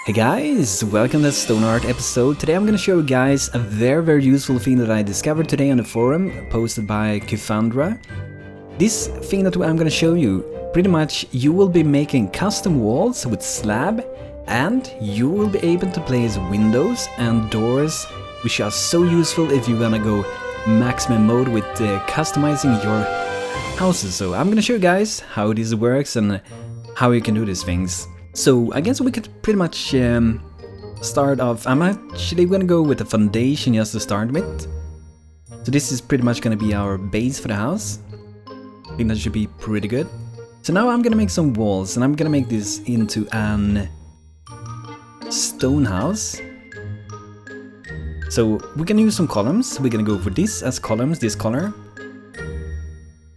Hey guys, welcome to the StoneHearth episode. Today I'm going to show you guys a very useful thing that I discovered today on the forum posted by Kythandra. This thing that I'm going to show you, pretty much you will be making custom walls with Slab and you will be able to place windows and doors, which are so useful if you're going to go maximum mode with customizing your houses. So I'm going to show you guys how this works and how you can do these things. So I guess we could pretty much start off. I'm actually gonna go with the foundation just to start with. So this is pretty much gonna be our base for the house. I think that should be pretty good. So now I'm gonna make some walls and I'm gonna make this into an stone house. So we're gonna use some columns. We're gonna go for this as columns, this color.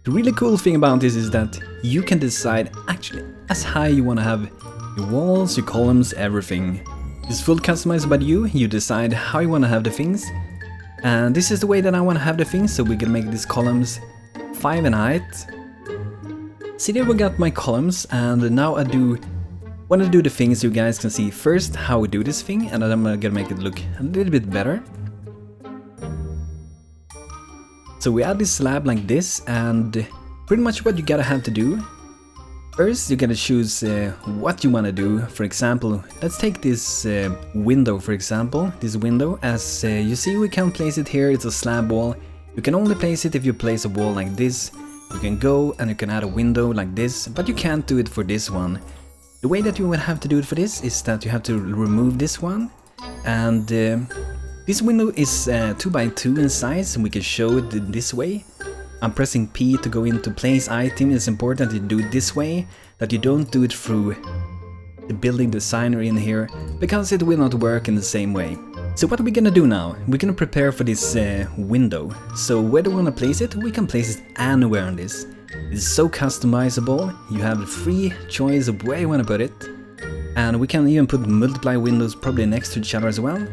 The really cool thing about this is that you can decide actually as high you wanna have your walls, your columns, everything. It's full customized by you. You decide how you want to have the things. And this is the way that I want to have the things, so we can make these columns 5 in height. See, there we got my columns, and now I want to do the things you guys can see. First, how we do this thing, and then I'm gonna make it look a little bit better. So we add this slab like this, and pretty much what you gotta have to do. First, you gotta choose what you want to do. For example, let's take this window, for example. This window, as you see, we can place it here. It's a slab wall. You can only place it if you place a wall like this. You can go and you can add a window like this, but you can't do it for this one. The way that you would have to do it for this is that you have to remove this one. And this window is 2 by 2 in size, and we can show it this way. I'm pressing P to go into place item. It's important that you do it this way, that you don't do it through the building designer in here, because it will not work in the same way. So what are we gonna do now? We're gonna prepare for this window. So where do we wanna place it? We can place it anywhere on this. It's so customizable. You have a free choice of where you wanna put it. And we can even put multiply windows probably next to each other as well.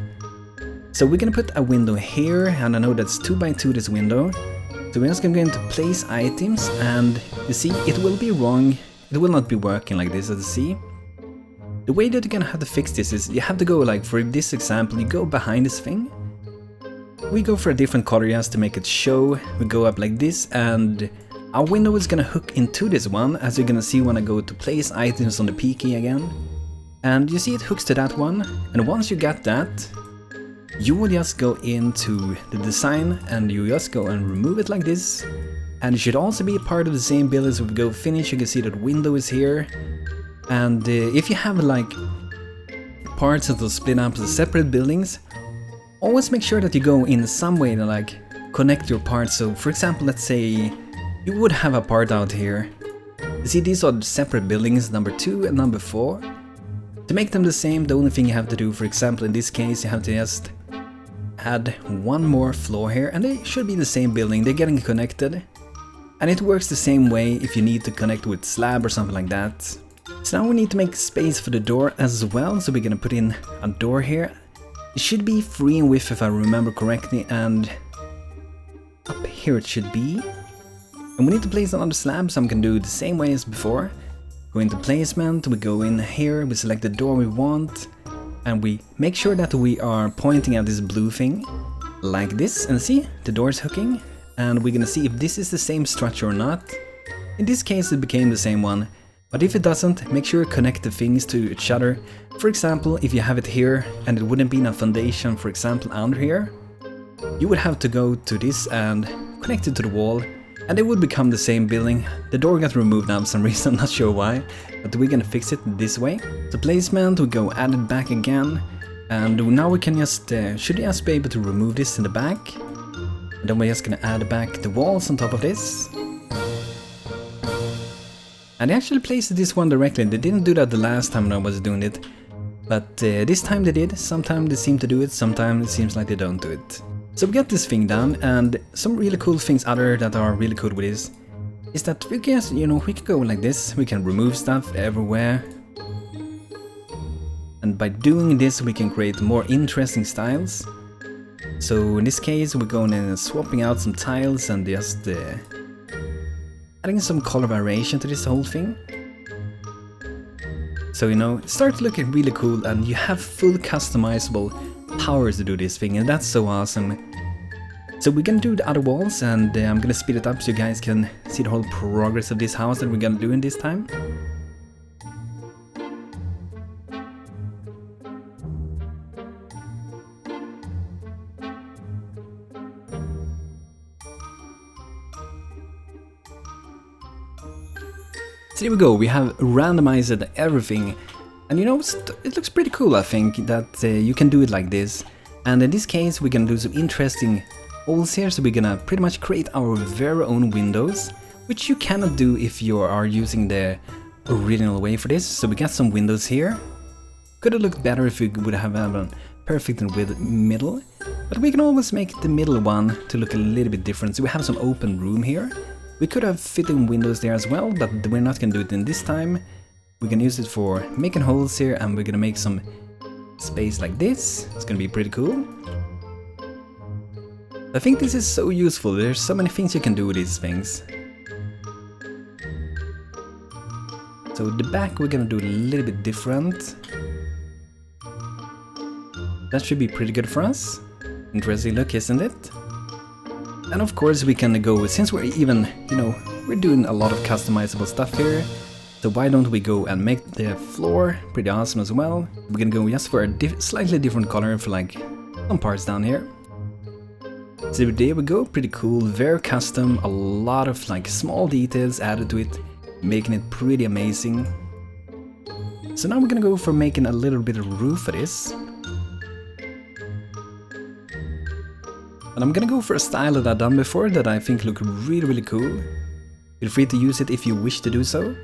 So we're gonna put a window here, and I know that's 2 by 2 this window. So we're just going to place items, and you see it will be wrong. It will not be working like this, as you see. The way that you're gonna have to fix this is you have to go, like for this example, you go behind this thing. We go for a different color just to make it show. We go up like this, and our window is gonna hook into this one, as you're gonna see when I go to place items on the P key again. And you see it hooks to that one, and once you got that, you will just go into the design and you just go and remove it like this. And it should also be a part of the same build. As we go finish, you can see that window is here. And if you have like parts that will split up to separate buildings, always make sure that you go in some way to like connect your parts. So for example, let's say you would have a part out here. You see, these are the separate buildings, number 2 and number 4. To make them the same, the only thing you have to do, for example in this case, you have to just add one more floor here, and they should be the same building. They're getting connected, and it works the same way if you need to connect with slab or something like that. So now we need to make space for the door as well, so we're gonna put in a door here. It should be 3 in width if I remember correctly, and up here it should be. And we need to place another slab, so I'm gonna do it the same way as before. Go into placement, we go in here, we select the door we want, and we make sure that we are pointing at this blue thing like this, and see, the door is hooking, and we're gonna see if this is the same structure or not. In this case it became the same one, but if it doesn't, make sure you connect the things to each other. For example, if you have it here and it wouldn't be a foundation, for example under here, you would have to go to this and connect it to the wall, and it would become the same building. The door got removed now for some reason, not sure why, but we're gonna fix it this way. So placement, we go add it back again, and now we can just, should just be able to remove this in the back. And then we're just gonna add back the walls on top of this. And I actually placed this one directly. They didn't do that the last time when I was doing it, but this time they did. Sometimes they seem to do it, sometimes it seems like they don't do it. So we got this thing done, and some really cool things other that are really cool with this is that we can, we can go like this, we can remove stuff everywhere. And by doing this we can create more interesting styles. So in this case we're going in and swapping out some tiles and just adding some color variation to this whole thing. So, you know, it starts looking really cool and you have full customizable powers to do this thing, and that's so awesome. So we're gonna do the other walls, and I'm gonna speed it up so you guys can see the whole progress of this house that we're gonna do in this time. So there we go, we have randomized everything, and you know, it looks pretty cool. I think that you can do it like this, and in this case we're gonna do some interesting holes here, so we're gonna pretty much create our very own windows, which you cannot do if you are using the original way for this. So we got some windows here. Could have looked better if we would have had a perfect width middle, but we can always make the middle one to look a little bit different. So we have some open room here. We could have fitting windows there as well, but we're not gonna do it in this time. We're gonna use it for making holes here, and we're gonna make some space like this. It's gonna be pretty cool. I think this is so useful. There's so many things you can do with these things. So the back we're gonna do a little bit different. That should be pretty good for us. Interesting look, isn't it? And of course we can go, since we're even, you know, we're doing a lot of customizable stuff here, so why don't we go and make the floor pretty awesome as well. We're gonna go just for a slightly different color for like some parts down here. So there we go, pretty cool, very custom, a lot of like small details added to it, making it pretty amazing. So now we're gonna go for making a little bit of roof for this. And I'm gonna go for a style that I've done before that I think look really cool. Feel free to use it if you wish to do so.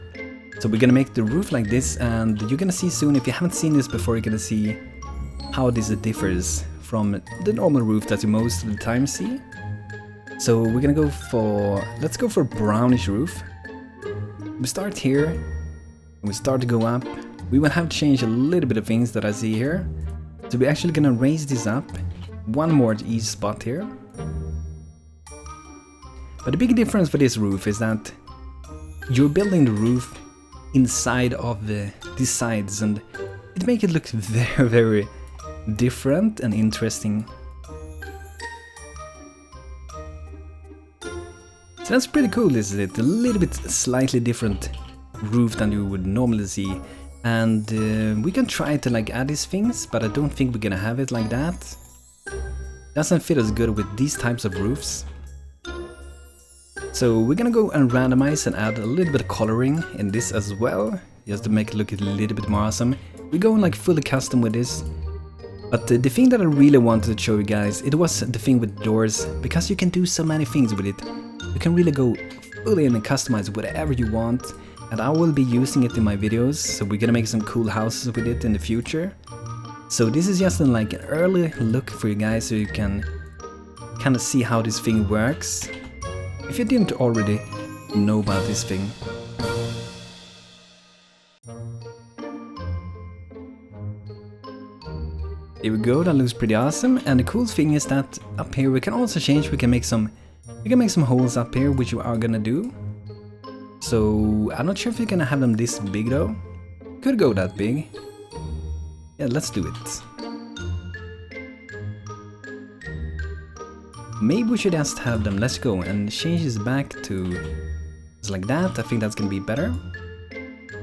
So we're gonna make the roof like this, and you're gonna see soon, if you haven't seen this before, you're gonna see how this differs from the normal roof that you most of the time see. So we're gonna go for, let's go for a brownish roof. We start here, and we start to go up. We will have to change a little bit of things that I see here. So we're actually gonna raise this up. One more at each spot here. But the big difference for this roof is that you're building the roof inside of these sides, and it makes it look very different and interesting. So that's pretty cool, isn't it? A little bit slightly different roof than you would normally see. And we can try to like add these things, but I don't think we're gonna have it like that. Doesn't fit as good with these types of roofs. So we're gonna go and randomize and add a little bit of coloring in this as well, just to make it look a little bit more awesome. We're going like fully custom with this. But the thing that I really wanted to show you guys, it was the thing with doors, because you can do so many things with it. You can really go fully and customize whatever you want, and I will be using it in my videos, so we're gonna make some cool houses with it in the future. So this is just like an early look for you guys, so you can kind of see how this thing works, if you didn't already know about this thing. Here we go, that looks pretty awesome. And the cool thing is that up here we can also change, we can make some holes up here, which we are gonna do. So I'm not sure if you're gonna have them this big though. Could go that big. Yeah, let's do it. Maybe we should just have them, let's go and change this back to just like that. I think that's gonna be better.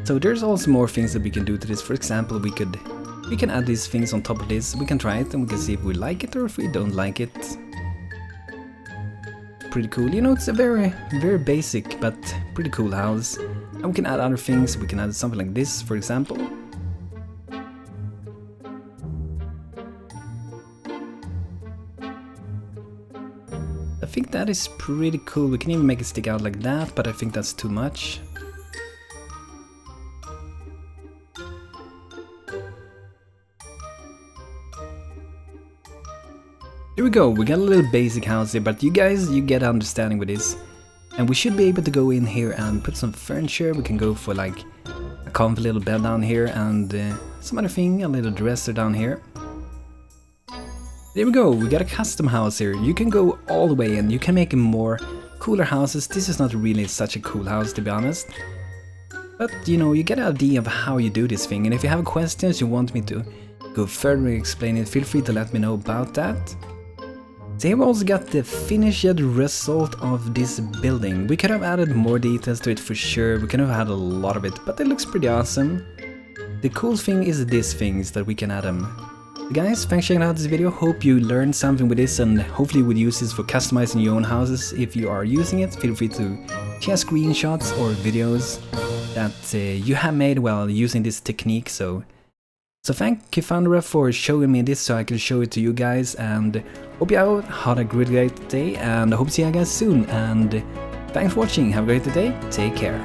So there's also more things that we can do to this. For example, we can add these things on top of this. We can try it and we can see if we like it or if we don't like it. Pretty cool, you know, it's a very basic but pretty cool house. And we can add other things. We can add something like this, for example. I think that is pretty cool. We can even make it stick out like that, but I think that's too much. Here we go, we got a little basic house here, but you guys, you get understanding with this. And we should be able to go in here and put some furniture. We can go for like a comfy little bed down here and some other thing, a little dresser down here. There we go, we got a custom house here. You can go all the way and you can make more cooler houses. This is not really such a cool house, to be honest. But you know, you get an idea of how you do this thing, and if you have questions you want me to go further and explain it, feel free to let me know about that. So here we also got the finished result of this building. We could have added more details to it for sure, we could have had a lot of it, but it looks pretty awesome. The cool thing is these things that we can add them. So guys, thanks for checking out this video, hope you learned something with this and hopefully you would use this for customizing your own houses. If you are using it, feel free to share screenshots or videos that you have made while using this technique. So thank Kythandra for showing me this so I can show it to you guys, and hope you all had a great day, and I hope to see you guys soon, and thanks for watching, have a great day, take care.